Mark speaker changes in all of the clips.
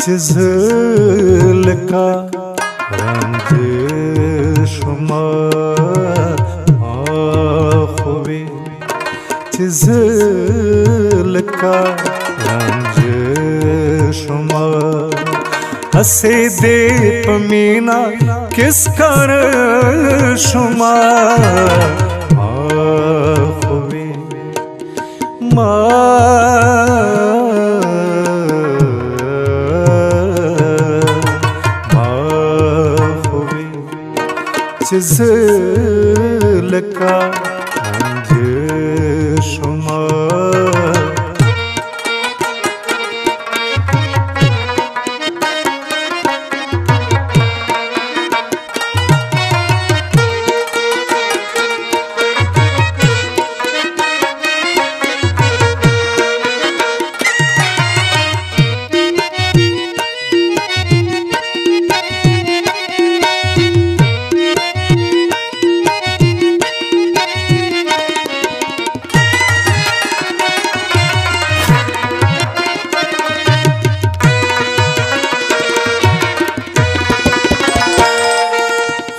Speaker 1: زلکا رنج شما آخوی زلکا رنج شما हसे दे पमीना किस कर शुमा आखुवी आखुवी चिज़लका अंज शुमा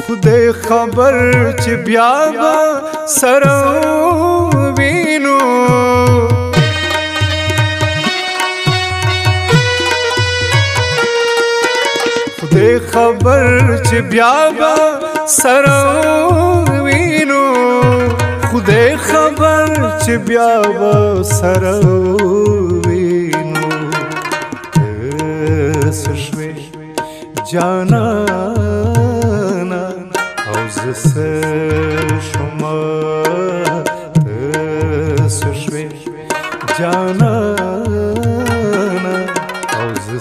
Speaker 1: खुदे खबर च ब्यावा सरवीनु खुदे खबर च ब्यावा सरवीनु खुदे खबर च ब्यावा सरवीनु सुशवे जाना से शुमा सुशवे जाना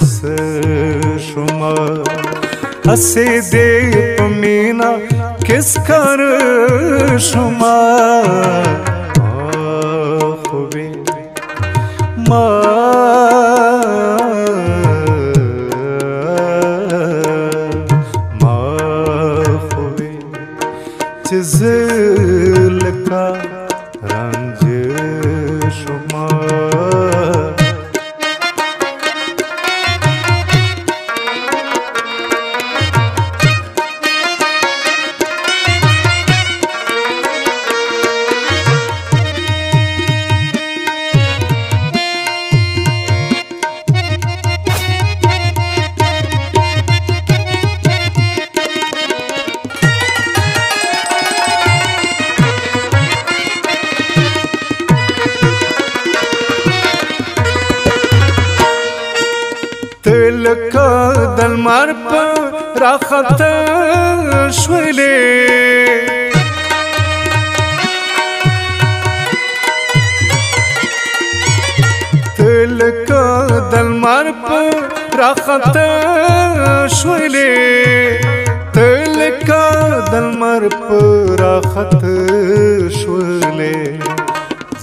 Speaker 1: से शुमा हसे दे पमीना किस कर शुमा आखुवी चिज़लका रंज शुमा لکه د لمر په راخته شولې ته لکه د لمر په راخته شولې ته لکه د لمر په راخته شولې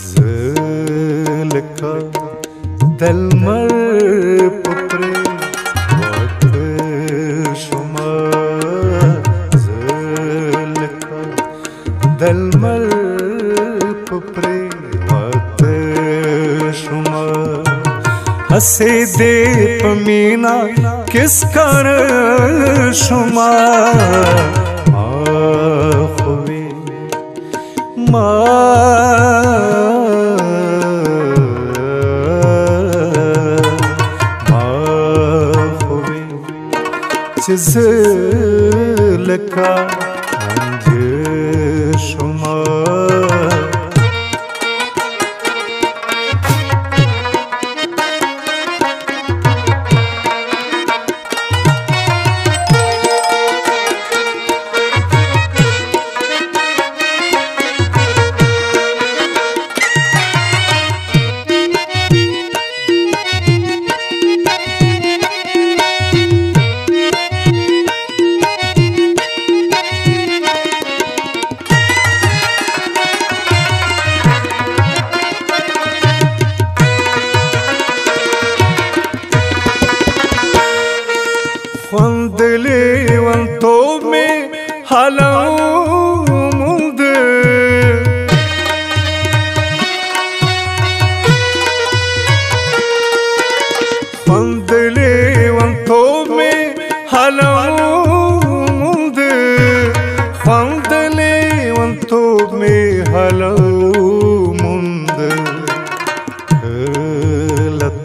Speaker 1: زه لکه د لمر दलमल पुपरे वत शुमा हसे दे पमीना किस कर शुमा आखुवी आखुवी चिज़लका अंज शुमा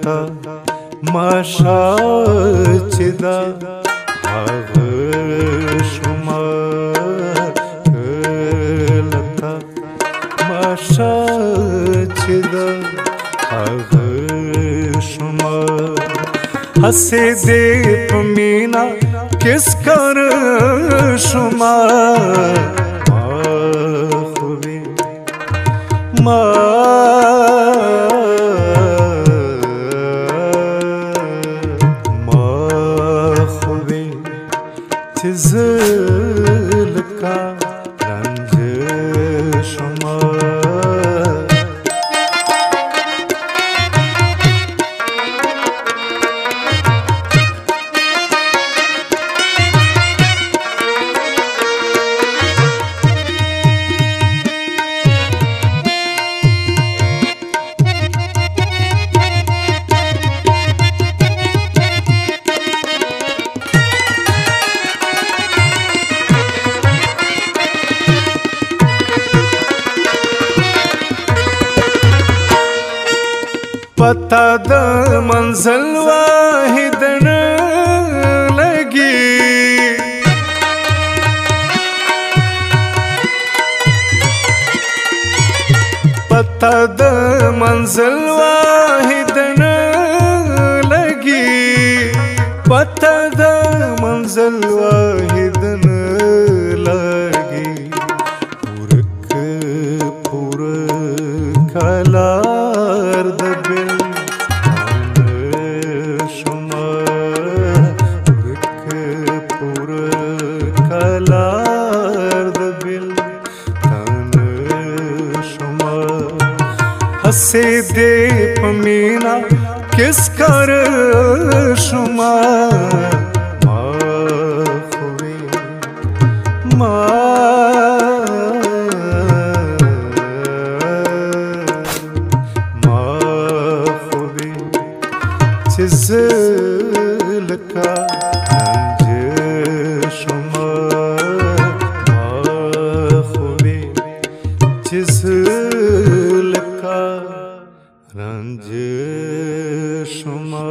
Speaker 1: लता माशा चिदा आग शुमा लता माशा चिदा आग शुमा हसे दे मीना किस कर शुमा खुबी खुबी चिज़ल का रंज शुमा पता द मंजिल वाहिद न लगी पता द मंजिल वाहिद न लगी पता द मंजिल वाहिद न लगी पुरख पुर कलार दबिल हसे दे पमीना किस कर शुमा खुबी खुबी चिज़ल का रंज शुमा खुबी चिज़ल का रंज शुमा।